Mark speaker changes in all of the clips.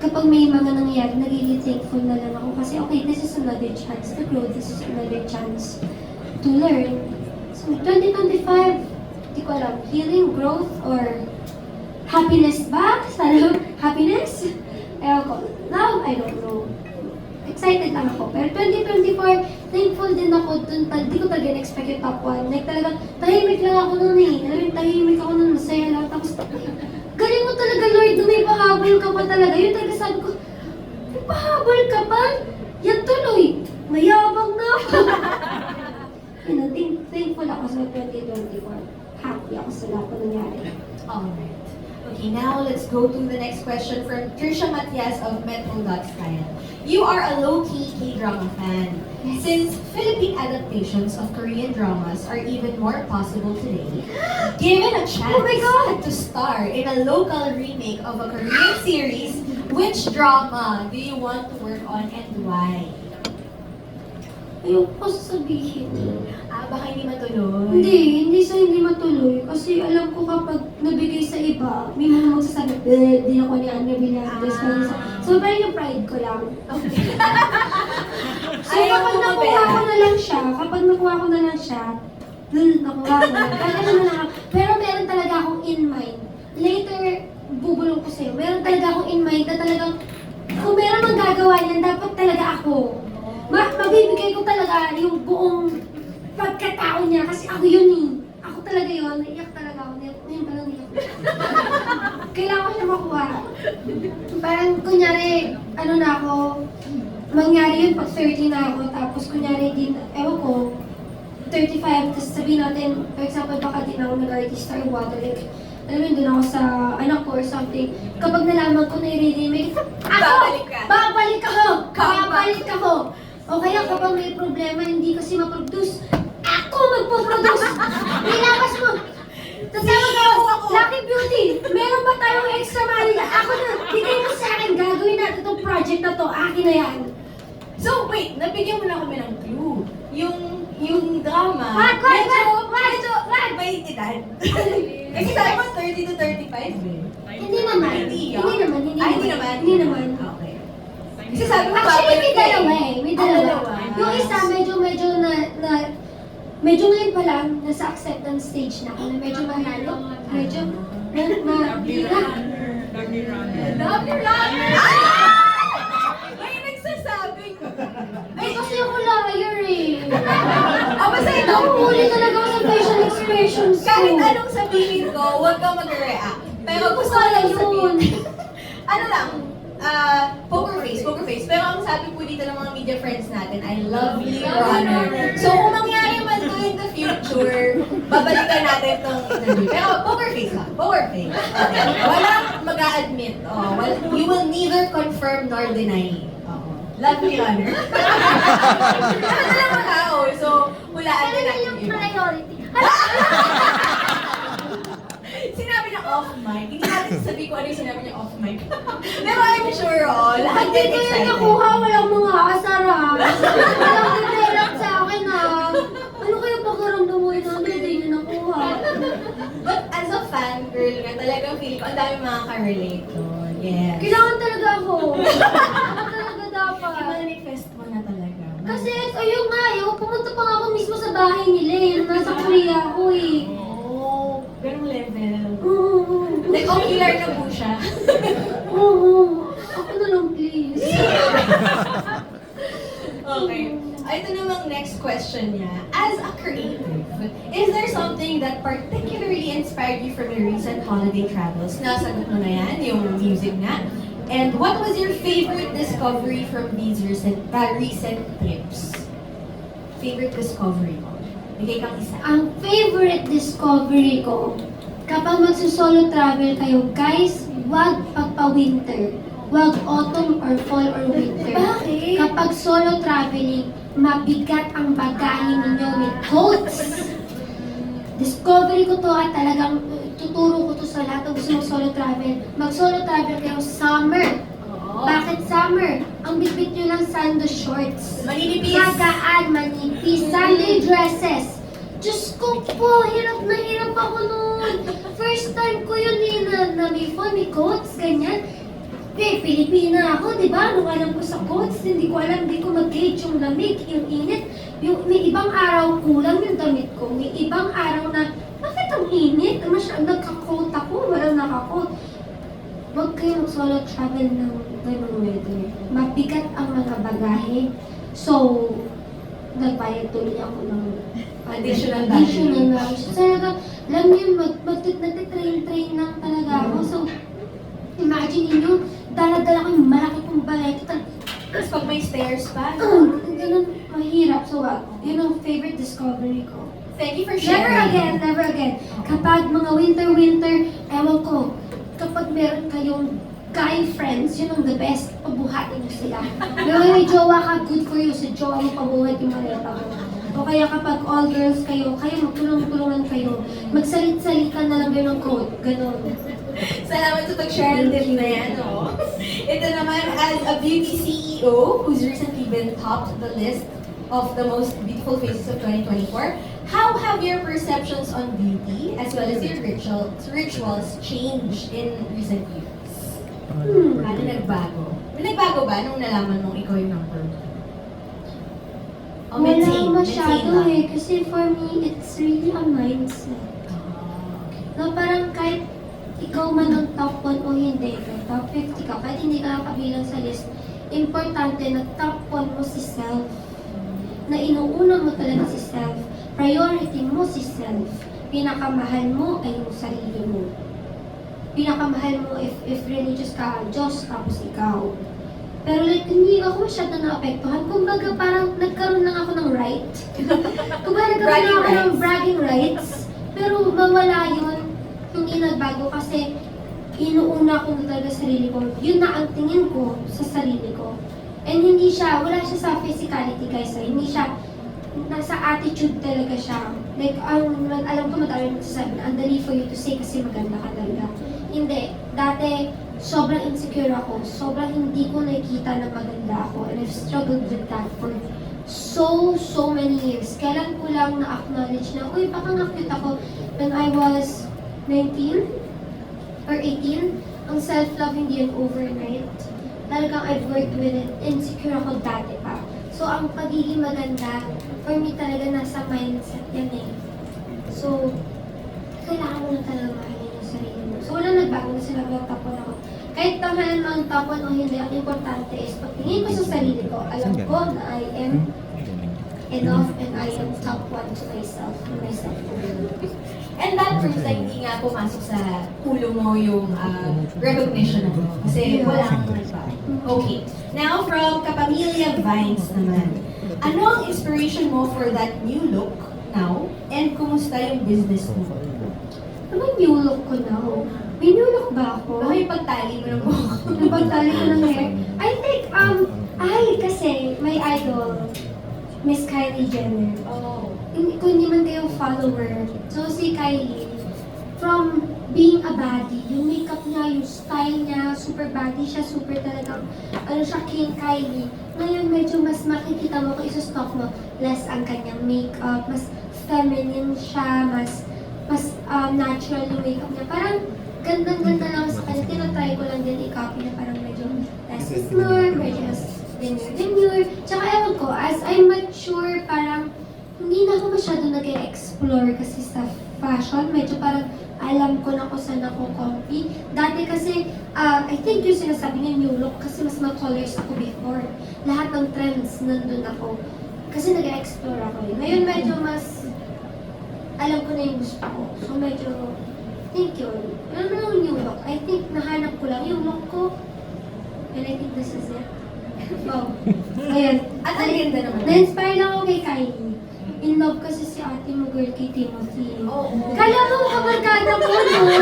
Speaker 1: kapag may mga nangyayari, nagiging thankful na lang ako kasi okay, this is another chance to grow, this is another chance to learn. So 2025, di ko alam, healing, growth, or happiness ba? Sana happiness? Ewan ko. Now, I don't know. Excited lang ako. Pero 2024, thankful din ako dun. Di ko talaga in-expect yung top 1. Like talagang, tahimik lang ako nun eh. Alam mo, tahimik ako nun, masaya lang. Tapos, galing mo talaga, Lord, na may pahabol ka pa talaga. Yun talaga sabi ko, may pahabol ka pa? Yan tuloy. Mayabang na ako. You know, thankful ako sa 2024. Happy ako sa lahat na nangyari.
Speaker 2: Alright. Okay, now let's go to the next question from Trisha Matias of Metro.style. You are a low-key K-drama fan. Since Philippine adaptations of Korean dramas are even more possible today, given a chance
Speaker 1: Oh my God!
Speaker 2: to star in a local remake of a Korean series, which drama do you want to work on and why?
Speaker 1: Ayoko sasabihin.
Speaker 2: Baka hindi matuloy.
Speaker 1: Hindi matuloy. Kasi alam ko kapag nabigay sa iba, may mga magsasabi, di ako ni Anna Villalobos. So, parang yung pride ko lang.
Speaker 2: Okay.
Speaker 1: So, kapag nakuha ko na lang siya, nakuha ko na lang. Ano na lang. Pero meron talaga akong in mind. Later, bubulong ko sa'yo. Meron talaga akong in mind na talagang, kung meron mang gagawa niyan, dapat talaga ako. Mabibigay ko talaga yung buong pagkatao niya kasi ako yun eh. Ako talaga yun. Naiyak talaga ako. Ngayon parang naiyak. Kailangan ko siya makuha. Parang kunyari, ano na ako, mangyari yun pag 30 na ako, tapos kunyari din, ewan ko, 35, tapos sabihin natin, for example, baka din ako nag-artista or what, like, alam mo yun, doon ako sa anak ko or something. Kapag nalaman ko na i-remake,
Speaker 2: Babalik ka.
Speaker 1: Babalik ako! O kaya kapag may problema, hindi kasi ma-produce, ako magpo-produce! Nilakas mo! Tatawag ako, Lucky Beauty, meron ba tayong extra money? Ako na, bigay mo sa akin, gagawin natin itong project na to, akin na yan.
Speaker 2: So, wait, nabigyan mo na kami ng clue. Yung drama,
Speaker 1: What?
Speaker 2: medyo may edad. Kasi sabi mo 30 to 35 eh.
Speaker 1: Hindi naman.
Speaker 2: Hindi
Speaker 1: Hindi naman.
Speaker 2: Okay. Kasi sabi mo
Speaker 1: Actually, may
Speaker 2: babalik ka
Speaker 1: dalawa eh. May dalawa.
Speaker 2: dalawa.
Speaker 1: Yung isa, medyo ngayon pa lang, nasa acceptance stage na ako na medyo mahalo. Medyo,
Speaker 2: Love your runner! May nagsasabing.
Speaker 1: Ay, kasi ako liar eh.
Speaker 2: Basta ito,
Speaker 1: Nakuhuli talaga ako sa facial expressions ko.
Speaker 2: kahit anong sabihin ko, huwag kang mag-react. Pero gusto ko lang sabihin. Ano lang, poker face. Pero ang sabi po dito ng mga media friends natin, I love you, runner. So kung mangyari man to in the future, babalikan natin tong interview. Pero poker face lang, poker face. Okay. Walang mag-a-admit. You will neither confirm nor deny. Love you, runner. Ano mo na, so hulaan na natin
Speaker 1: yung
Speaker 2: yun.
Speaker 1: priority.
Speaker 2: Sinabi niya off mic. Hindi natin sabi ko ano yung sinabi niya off mic. Pero I'm sure, lahat
Speaker 1: Pag
Speaker 2: din
Speaker 1: dito yung
Speaker 2: excited.
Speaker 1: nakuha, walang mga asara. Walang develop sa akin Ano kaya pakiramdam mo yun? Hindi niya nakuha.
Speaker 2: But as a fan girl nga, talagang feel ko ang dami makaka-relate doon. Yes.
Speaker 1: Kailangan talaga ako. Ako talaga dapat.
Speaker 2: I-manifest mo na talaga.
Speaker 1: Kasi ayun nga, pumunta pa nga ako mismo sa bahay nila eh. Nung nasa Korea ako eh.
Speaker 2: Oh, ganong level.
Speaker 1: Oo.
Speaker 2: Like, ocular na po siya.
Speaker 1: Oo. Ako na lang please.
Speaker 2: Okay. Ito namang next question niya. As a creative, is there something that particularly inspired you from your recent holiday travels? Nasagot mo na yan, yung music nga. And what was your favorite discovery from these recent trips? Favorite discovery mo? Bigay kang isa.
Speaker 1: Ang favorite discovery ko, kapag magsusolo travel kayo, guys, wag pagpa-winter. Wag autumn or fall or winter.
Speaker 2: Bakit?
Speaker 1: Kapag solo traveling, mabigat ang bagahe ninyo with coats. Discovery ko to at talagang tuturo ko to sa lahat ng gusto ng solo travel. Mag-solo travel kayo summer.
Speaker 2: Oo.
Speaker 1: Bakit summer? Ang bitbit nyo lang sando shorts.
Speaker 2: Maninipis.
Speaker 1: Magaan, manipis, Sunday dresses. Diyos ko po, hirap na hirap ako noon. First time ko yun eh, na may phone, may coats, ganyan. Pilipina ako, di ba? Nung alam ko sa coats, hindi ko alam, hindi ko mag-gauge yung lamig, yung init. May ibang araw kulang yung damit ko. May ibang araw na, bakit ang init? Nagka-coat ako, walang naka-coat. Huwag kayo mag-solo travel ng ganung weather. Mabigat ang mga bagahe. So, nagbayad tuloy ako ng
Speaker 2: Additional
Speaker 1: luggage. So, alam niyo, nagtitrain lang talaga ako. So, imagine niyo, dala-dala ko yung malaki kong balay.
Speaker 2: Tapos pag may stairs pa,
Speaker 1: Ganun, mahirap. So, yun ang favorite discovery ko.
Speaker 2: thank you for
Speaker 1: Never
Speaker 2: sharing.
Speaker 1: again, never again. Kapag mga winter, ewan ko, kapag meron kayong guy friends, yun ang the best, pabuhatin niyo sila. May jowa ka, good for you, sa jowa mo pabuhat yung maleta mo. O kaya kapag all girls kayo magtulong-tulungan kayo, magsalit-salitan na lang kayo ng code, ganun.
Speaker 2: Salamat sa pag-share ng tip na yan, no? Ito naman, as a beauty CEO who's recently been topped the list of the most beautiful faces of 2024, how have your perceptions on beauty as well as your rituals changed in recent years? Ano nagbago? May nagbago ba nung nalaman mong ikaw yung number one? O maintain
Speaker 1: Masyado
Speaker 2: lang.
Speaker 1: kasi for me, it's really a mindset.
Speaker 2: Okay.
Speaker 1: No, parang kahit ikaw man ang top 1 o hindi, top 50 ka, kahit hindi ka kabilang sa list, importante na top 1 mo si self. Na inuuna mo talaga si self. Priority mo si self. Pinakamahal mo ay yung sarili mo. Pinakamahal mo if religious ka, Diyos, tapos ikaw. Pero like, hindi ako masyado naapektuhan. Kumbaga parang nagkaroon lang ako ng right. Kumbaga nagkaroon lang ako ng bragging rights. Pero mawala yun. Hindi nagbago kasi inuuna ko na talaga sarili ko. Yun na ang tingin ko sa sarili ko. And hindi siya, wala siya sa physicality guys. Hindi siya, nasa attitude talaga siya. Like, alam ko madami magsasabi na, ang dali for you to say kasi maganda ka talaga. Hindi. Dati, sobrang insecure ako. Sobrang hindi ko nakikita na maganda ako. And I've struggled with that for so many years. Kailan ko lang na-acknowledge na, uy, baka nga-cute ako when I was 19 or 18. Ang self-love hindi yan overnight. Talagang I've worked with it. Insecure ako dati pa. So, ang pagiging maganda, for me talaga nasa mindset yan eh. So, kailangan mo na talaga mahalin yung sarili mo. So, wala nagbago na sinabi ang top 1 ako. Kahit tanghalan mo ang top 1 o hindi, ang importante is pagtingin ko sa sarili ko, alam ko na I am enough and I am top 1 to myself.
Speaker 2: And that proves na hindi nga pumasok sa ulo mo yung recognition na to. Kasi wala kang nagbago. Okay. Now, from Kapamilya Vines naman. Ano ang inspiration mo for that new look now? And kumusta yung business mo?
Speaker 1: Ano yung new look ko now? May new look ba ako?
Speaker 2: Baka yung pagtali mo ng buhok.
Speaker 1: Napagtali ko ng hair. I think, kasi my idol, Miss Kylie Jenner.
Speaker 2: Oh.
Speaker 1: Kung hindi man kayo follower, so si Kylie, from being a baddie, yung makeup niya, yung style niya, super baddie siya, super talagang, King Kylie. Ngayon, medyo mas makikita mo kung isa-stock mo, less ang kanyang makeup, mas feminine siya, mas natural yung makeup niya. Parang, gandang-ganda lang sa kanya. Tinatry ko lang din i-copy na parang medyo less is more, medyo mas demure. Tsaka ewan ko, as I mature, parang, hindi na ako masyado nag-explore kasi sa fashion. Medyo parang alam ko na kung saan ako comfy. Dati kasi, I think yung sinasabi niya new look kasi mas ma-colors ako before. Lahat ng trends nandun ako. Kasi nag-explore ako eh. Ngayon medyo mas alam ko na yung gusto ko. So medyo, thank you. Ano na yung new look? I think nahanap ko lang yung look ko. And I think this is it. Wow. Ayun.
Speaker 2: At ang ganda naman.
Speaker 1: Na-inspire lang ako kay Kylie. In love kasi si ate mo girl kay Timothy.
Speaker 2: Oo.
Speaker 1: Kala mo kabarkada ko, no?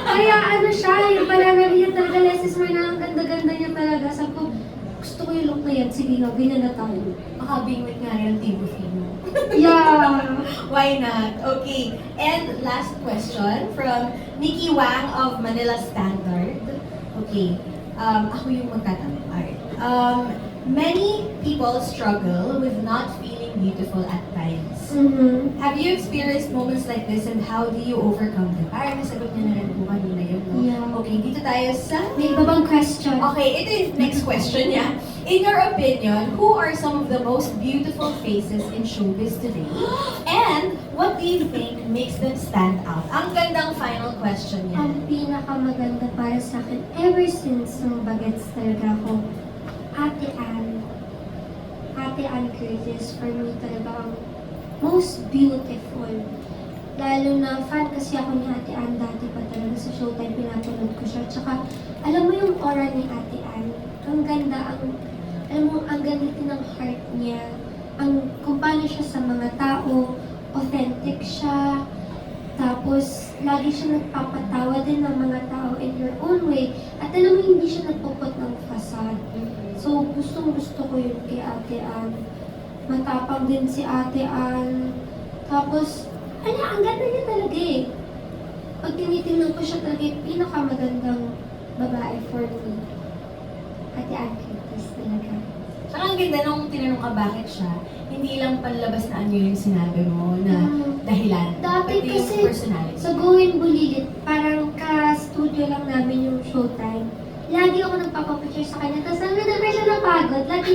Speaker 1: Kaya ano siya, yung pananabi niya talaga, leses mo na ang ganda-ganda niya talaga. Sabi ko, gusto ko yung look na yan. Sige nga, ganyan na tayo.
Speaker 2: Makabingwit nga rin ang Timothy mo.
Speaker 1: Yeah.
Speaker 2: Why not? Okay. And last question from Nikki Wang of Manila Standard. Okay. Ako yung magtatanong. Alright. Many people struggle with not feeling beautiful at times.
Speaker 1: Mhm.
Speaker 2: Have you experienced moments like this and how do you overcome them? Parang nasagot niya na rin po kanina yun, no?
Speaker 1: Yeah.
Speaker 2: Okay, dito tayo sa...
Speaker 1: May iba bang question?
Speaker 2: Okay, ito yung next question niya. In your opinion, who are some of the most beautiful faces in showbiz today? And what do you think makes them stand out? Ang gandang final question niya.
Speaker 1: Ang pinakamaganda para sa akin, ever since nung bagets talaga ako, Ate Ann. Ate Ann Curtis, for me talaga ang most beautiful. Lalo na fan kasi ako ni Ate Ann dati pa talaga sa Showtime, pinapanood ko siya. Tsaka, alam mo yung aura ni Ate Ann, ang ganda, alam mo, ang ganda din ng heart niya. Kung paano siya sa mga tao, authentic siya. Tapos, lagi siya nagpapatawa din ng mga tao in her own way. At alam mo, hindi siya nagpuput ng facade. So, gustong-gusto ko yun kay Ate Ann. Matapang din si Ate Ann. Tapos, ang ganda niya talaga eh. Pag tinitingnan ko siya talaga, yung pinakamagandang babae for me. Ate Ann Curtis talaga.
Speaker 2: Saka ang ganda nung tinanong ka bakit siya, hindi lang panlabas na ano yung sinabi mo na dahilan.
Speaker 1: Dati
Speaker 2: pati
Speaker 1: kasi,
Speaker 2: yung personality.
Speaker 1: sa Going Bulilit, parang ka-studio lang namin yung Showtime. Lagi ako nagpapapicture sa kanya, tapos ang never siya napagod. Lagi,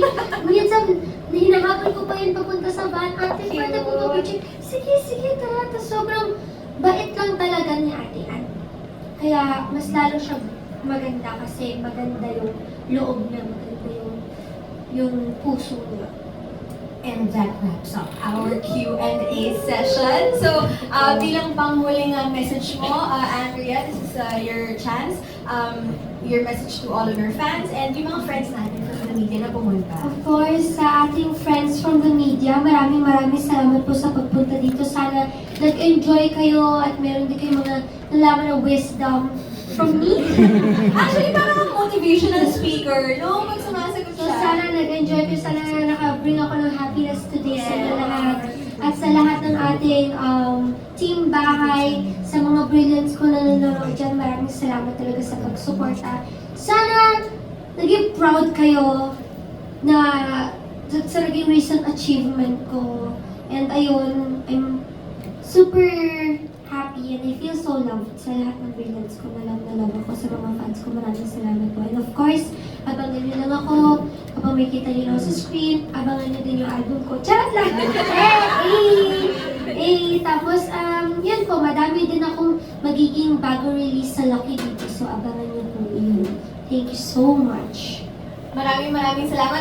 Speaker 1: minsan, hinahabol ko pa yun papunta sa van. Ate, pwede po papicture. Sige, sige, tara. Tapos sobrang bait lang talaga ni Ate Ann. Kaya, mas lalo siya maganda kasi maganda yung loob niya, maganda yung puso niya.
Speaker 2: And that wraps up our Q&A session. So, bilang panghuling message mo, Andrea, this is your chance. Your message to all of your fans and yung mga friends natin from the media na pumunta.
Speaker 1: Of course, sa ating friends from the media, maraming salamat po sa pagpunta dito. Sana nag-enjoy kayo at meron din kayo mga nalaman na wisdom from me.
Speaker 2: Actually, parang motivational speaker, no? Pag sumasagot
Speaker 1: So,
Speaker 2: siya.
Speaker 1: sana nag-enjoy kayo. Sana naka-bring ako ng happiness today sa inyo lahat. At sa lahat ng ating team bahay, sa mga brilliants ko na nanonood dyan, maraming salamat talaga sa pagsuporta. Sana naging proud kayo na sa naging recent achievement ko. And ayun, I'm super happy and I feel so loved sa lahat ng brilliants ko na love ako sa mga fans ko. Maraming salamat po. And of course, abangan nyo lang ako. Kapag may kita nyo lang sa screen, abangan nyo din yung album ko. Charot lang! Tapos, yun po, madami din akong magiging bago release sa Lucky dito. So, abangan nyo po yun. Thank you so much.
Speaker 2: Maraming salamat.